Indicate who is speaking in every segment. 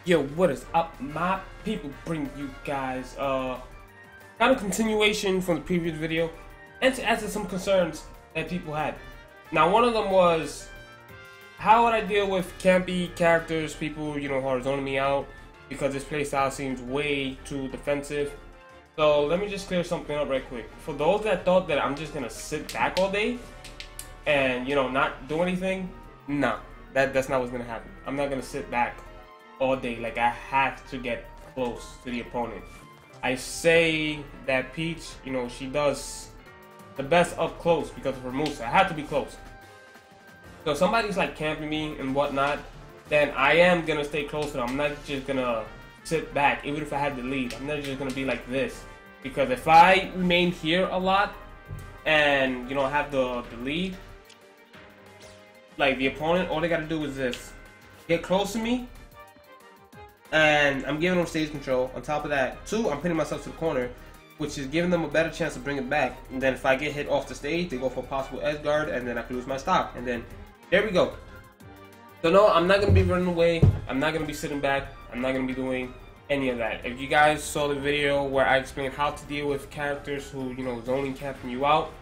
Speaker 1: Yo, what is up, my people? Bring you guys kind of continuation from the previous video, and to answer some concerns that people had. Now, one of them was, how would I deal with campy characters, people, who are zoning me out because this playstyle seems way too defensive. So let me just clear something up right quick. For those that thought that I'm just gonna sit back all day and not do anything, nah, that's not what's gonna happen. I'm not gonna sit back all day. Like, I have to get close to the opponent. I say that Peach, she does the best up close because of her moveset. I have to be close. So if somebody's like camping me and whatnot, then I am gonna stay close to them. I'm not just gonna sit back, even if I had the lead. I'm not just gonna be like this, because if I remain here a lot and have the lead, like the opponent, all they gotta do is this: get close to me, and I'm giving them stage control. On top of that, too, I'm putting myself to the corner, which is giving them a better chance to bring it back. And then if I get hit off the stage, they go for a possible edge guard, and then I can lose my stock. And then there we go. So no, I'm not going to be running away. I'm not going to be sitting back. I'm not going to be doing any of that. If you guys saw the video where I explained how to deal with characters who, zoning camping you out,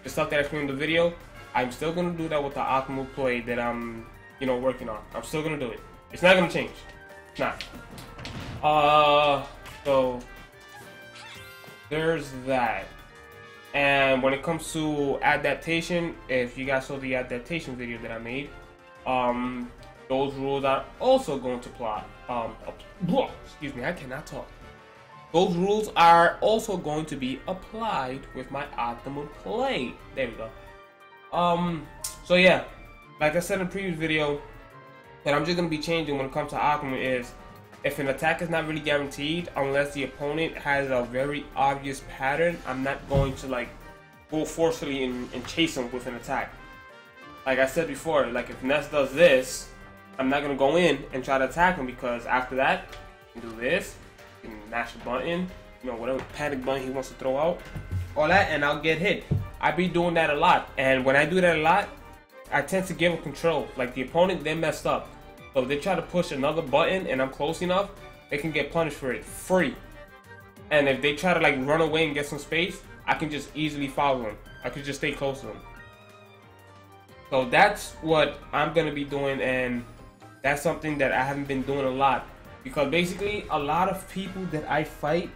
Speaker 1: the stuff that I explained in the video, I'm still going to do that with the optimal play that I'm, working on. I'm still going to do it. It's not going to change. It's not. So there's that. And when it comes to adaptation, if you guys saw the adaptation video that I made, those rules are also going to apply. Excuse me, I cannot talk. Those rules are also going to be applied with my optimal play. There we go. So yeah, like I said in the previous video, that I'm just going to be changing when it comes to optimal is, if an attack is not really guaranteed, unless the opponent has a very obvious pattern, I'm not going to like go forcefully and chase him with an attack. Like I said before, like if Ness does this, I'm not going to go in and try to attack him, because after that, you can do this, you can mash a button, whatever panic button he wants to throw out, all that, and I'll get hit. I be doing that a lot, and when I do that a lot, I tend to give him control. Like the opponent, they messed up. So if they try to push another button and I'm close enough, they can get punished for it free. And if they try to like run away and get some space, I can just easily follow them. I could just stay close to them. So that's what I'm gonna be doing, and that's something that I haven't been doing a lot, because basically a lot of people that I fight,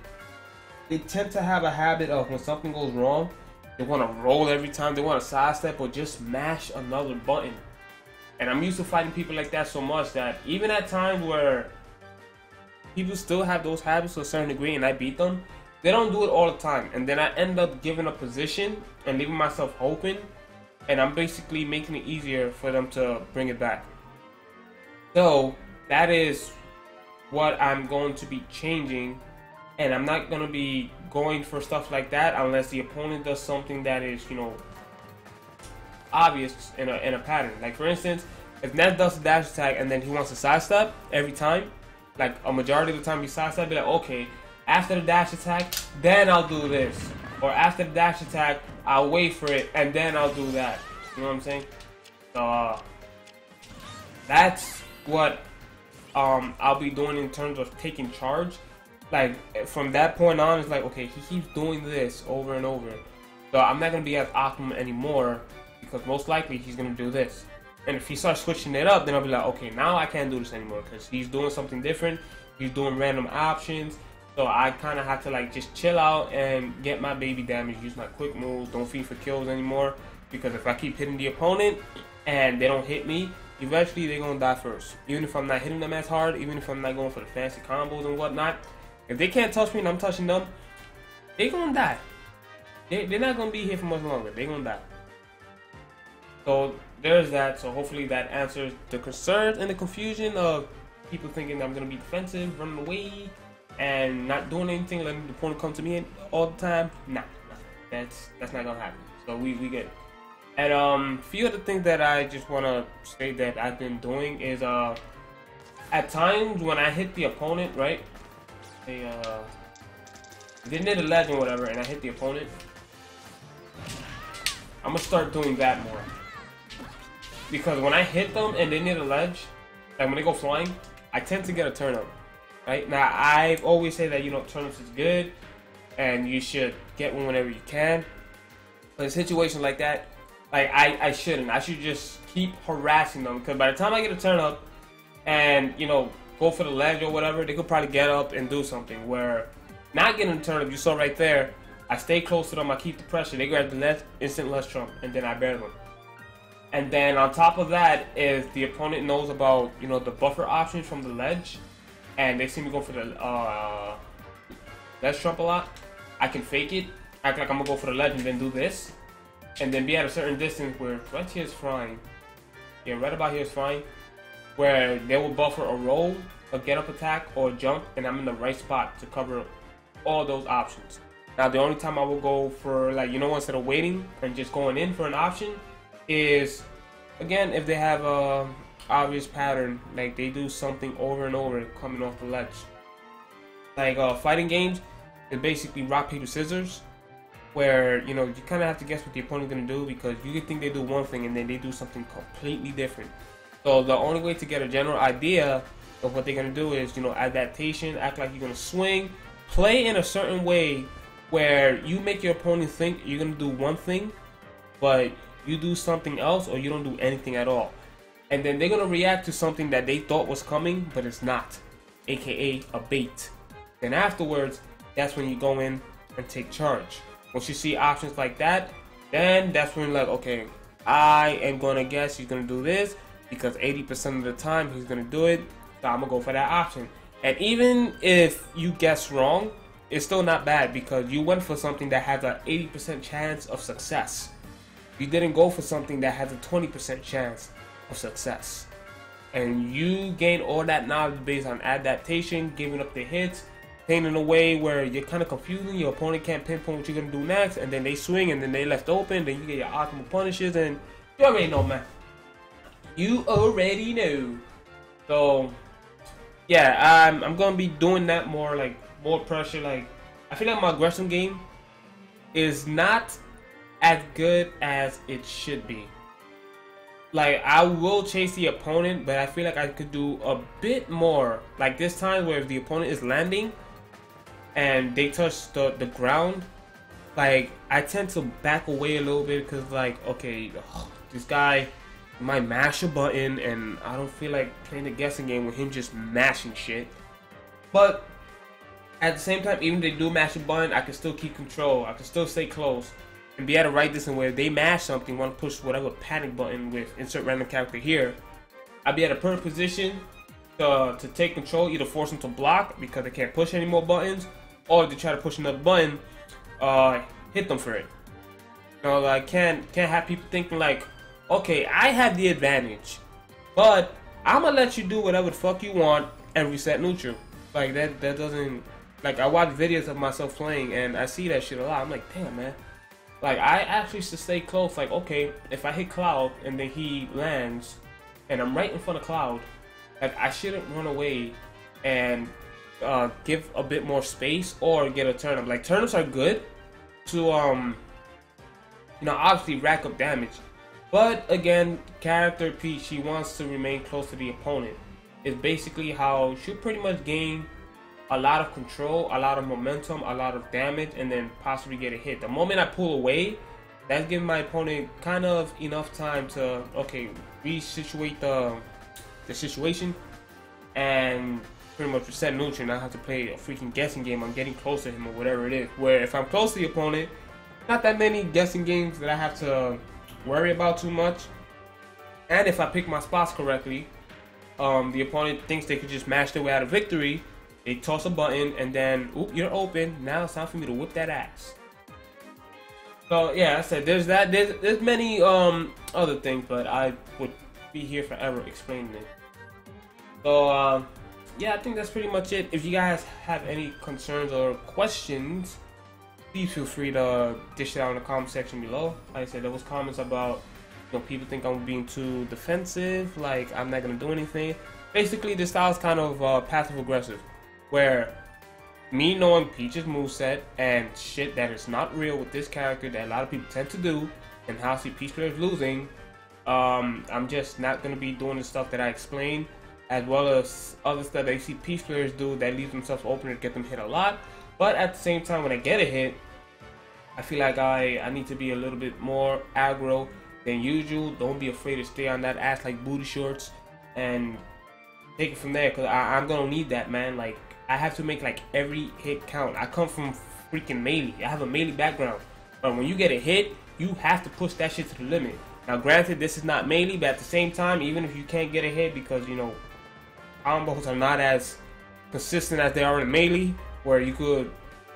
Speaker 1: they tend to have a habit of, when something goes wrong, they want to roll every time, they want to sidestep or just mash another button. And I'm used to fighting people like that so much that even at times where people still have those habits to a certain degree and I beat them, they don't do it all the time. And then I end up giving a position and leaving myself open, and I'm basically making it easier for them to bring it back. So that is what I'm going to be changing, and I'm not going to be going for stuff like that unless the opponent does something that is, obvious in a pattern. Like for instance, if Ned does a dash attack and then he wants to sidestep every time, like a majority of the time he sidestep, be like, okay, after the dash attack, then I'll do this, or after the dash attack, I'll wait for it and then I'll do that. You know what I'm saying? So that's what I'll be doing in terms of taking charge. Like from that point on, it's like, okay, he keeps doing this over and over, so I'm not gonna be as optimal anymore, because most likely he's gonna do this. And if he starts switching it up, then I'll be like, okay, now I can't do this anymore, because he's doing something different. He's doing random options. So I kind of have to like just chill out and get my baby damage, use my quick moves, don't feed for kills anymore, because if I keep hitting the opponent and they don't hit me, eventually they're gonna die first. Even if I'm not hitting them as hard, even if I'm not going for the fancy combos and whatnot, if they can't touch me and I'm touching them, they're gonna die. They're not gonna be here for much longer. They're gonna die. So there's that. So hopefully that answers the concerns and the confusion of people thinking I'm gonna be defensive, running away, and not doing anything, letting the opponent come to me all the time. Nah, that's not gonna happen. So we good. And few of the things that I just wanna say that I've been doing is at times when I hit the opponent, right? They need a ledge or whatever, and I hit the opponent, I'm gonna start doing that more. Because when I hit them and they need a ledge, like when they go flying, I tend to get a turnip. Right now, I've always said that turnips is good, and you should get one whenever you can. But in situations like that, like I shouldn't. I should just keep harassing them, because by the time I get a turnip and go for the ledge or whatever, they could probably get up and do something. Where not getting a turnip, you saw right there, I stay close to them, I keep the pressure, they grab the ledge, instant ledge trump, and then I bear them. And then on top of that, if the opponent knows about the buffer options from the ledge, and they see me go for the ledge trump a lot, I can fake it, act like I'm gonna go for the ledge and then do this, and then be at a certain distance where right here is fine. Yeah, right about here is fine. Where they will buffer a roll, a get up attack, or a jump, and I'm in the right spot to cover all those options. Now the only time I will go for instead of waiting and just going in for an option is, again, if they have a obvious pattern, like they do something over and over coming off the ledge. Like fighting games is basically rock, paper, scissors, where you kind of have to guess what the opponent's gonna do, because you can think they do one thing and then they do something completely different. So the only way to get a general idea of what they're gonna do is adaptation, act like you're gonna swing, play in a certain way where you make your opponent think you're gonna do one thing, but you do something else, or you don't do anything at all. And then they're gonna react to something that they thought was coming, but it's not, aka a bait. Then afterwards, that's when you go in and take charge. Once you see options like that, then that's when you're like, okay, I am gonna guess he's gonna do this, because 80% of the time he's gonna do it, so I'm gonna go for that option. And even if you guess wrong, it's still not bad, because you went for something that has an 80% chance of success. You didn't go for something that has a 20% chance of success. And you gain all that knowledge based on adaptation, giving up the hits, playing in a way where you're kind of confusing, your opponent can't pinpoint what you're going to do next, and then they swing and then they left open, then you get your optimal punishes, and you already know, man. You already know. So yeah, I'm going to be doing that more, like more pressure. Like I feel like my aggression game is not as good as it should be. Like I will chase the opponent, but I feel like I could do a bit more. Like this time where if the opponent is landing and they touch the ground, like I tend to back away a little bit, because like, okay, this guy might mash a button and I don't feel like playing the guessing game with him just mashing shit. But at the same time, even if they do mash a button, I can still keep control, I can still stay close and be at a right distance where if they mash something, want to push whatever panic button with insert random character here, I'll be at a perfect position to take control, either force them to block because they can't push any more buttons, or to try to push another button, hit them for it. I can't have people thinking like, okay, I have the advantage, but I'm gonna let you do whatever the fuck you want and reset neutral. Like that doesn't, like I watch videos of myself playing and I see that shit a lot. I'm like, damn, man. Like I actually used to stay close. Like, okay, if I hit Cloud and then he lands and I'm right in front of Cloud, like I shouldn't run away and give a bit more space or get a turnip. Like turnips are good to obviously rack up damage, but again, character Peach, she wants to remain close to the opponent. It's basically how she'll pretty much gain a lot of control, a lot of momentum, a lot of damage, and then possibly get a hit. The moment I pull away, that's giving my opponent kind of enough time to, okay, resituate the situation and pretty much reset neutral, and I have to play a freaking guessing game on getting close to him or whatever it is. Where if I'm close to the opponent, not that many guessing games that I have to worry about too much. And if I pick my spots correctly, the opponent thinks they could just mash their way out of victory. They toss a button and then, oop, you're open. Now it's time for me to whip that ass. So yeah, I said there's that. There's many other things, but I would be here forever explaining it. So yeah, I think that's pretty much it. If you guys have any concerns or questions, please feel free to dish it out in the comment section below. Like I said, there was comments about, people think I'm being too defensive, like I'm not gonna do anything. Basically, this style is kind of passive aggressive, where me knowing Peach's moveset and shit that is not real with this character that a lot of people tend to do, and how I see Peach players losing, I'm just not gonna be doing the stuff that I explained. as well as other stuff that you see Peach players do that leaves themselves open to get them hit a lot. But at the same time, when I get a hit, I feel like I need to be a little bit more aggro than usual. Don't be afraid to stay on that ass like booty shorts and take it from there, because I'm gonna need that, man. Like, I have to make like every hit count. I come from freaking melee. I have a melee background, but when you get a hit, you have to push that shit to the limit. Now granted, this is not melee, but at the same time, even if you can't get a hit, because you know combos are not as consistent as they are in melee, where you could,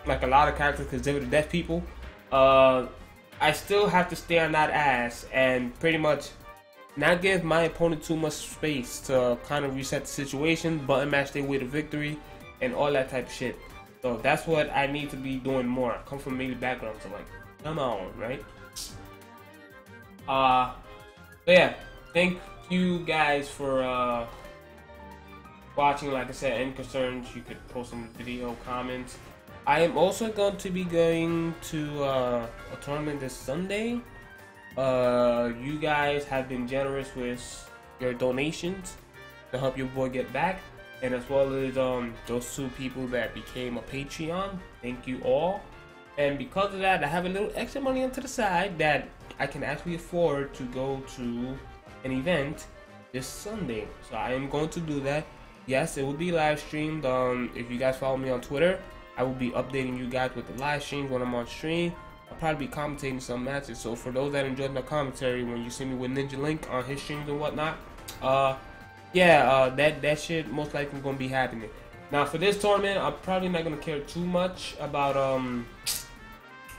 Speaker 1: like a lot of characters could deliver to death people, I still have to stay on that ass and pretty much not give my opponent too much space to kind of reset the situation, button mash their way to victory, and all that type of shit. So that's what I need to be doing more. I come from a melee background, so like, come on, right? So yeah, thank you guys for watching. Like I said, any concerns, you could post in the video comments. I am also going to be going to a tournament this Sunday. You guys have been generous with your donations to help your boy get back, and as well as those 2 people that became a Patreon. Thank you all. And because of that, I have a little extra money onto the side that I can actually afford to go to an event this Sunday. So I am going to do that. Yes, it will be live streamed. If you guys follow me on Twitter, I will be updating you guys with the live streams when I'm on stream. I'll probably be commentating some matches. So for those that enjoyed my commentary, when you see me with Ninja Link on his streams and whatnot, that shit most likely gonna be happening. Now for this tournament, I'm probably not gonna care too much about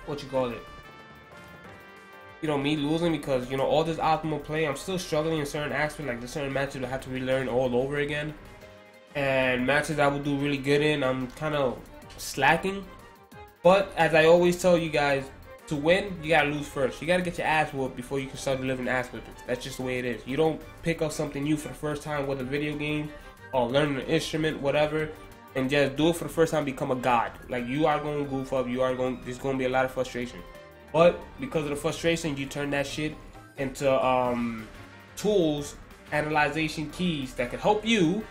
Speaker 1: what you call it, you know, me losing, because you know all this optimal play, I'm still struggling in certain aspects. Like there's certain matches I have to relearn all over again, and matches I will do really good in, I'm kind of slacking. But as I always tell you guys, to win, you gotta lose first. You gotta get your ass whooped before you can start delivering ass whippings. That's just the way it is. You don't pick up something new for the first time with a video game or learning an instrument, whatever, and just do it for the first time, become a god. Like, you are going to goof up, there's going to be a lot of frustration. But because of the frustration, you turn that shit into tools, analyzation keys that can help you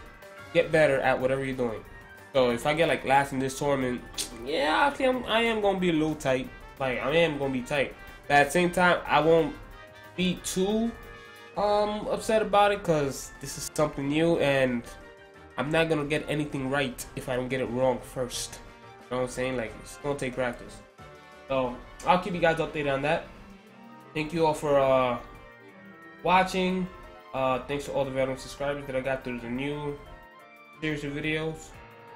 Speaker 1: get better at whatever you're doing. So if I get like last in this tournament, yeah, I am going to be a little tight. Like, I am going to be tight. But at the same time, I won't be too upset about it, because this is something new, and I'm not going to get anything right if I don't get it wrong first. You know what I'm saying? Like, it's going to take practice. So I'll keep you guys updated on that. Thank you all for watching. Thanks to all the veteran subscribers that I got through the new series of videos.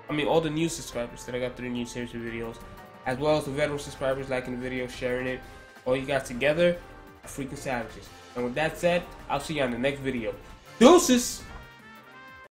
Speaker 1: I mean, all the new subscribers that I got through the new series of videos, as well as the veteran subscribers liking the video, sharing it. All you guys together are freaking savages. And with that said, I'll see you on the next video. Deuces!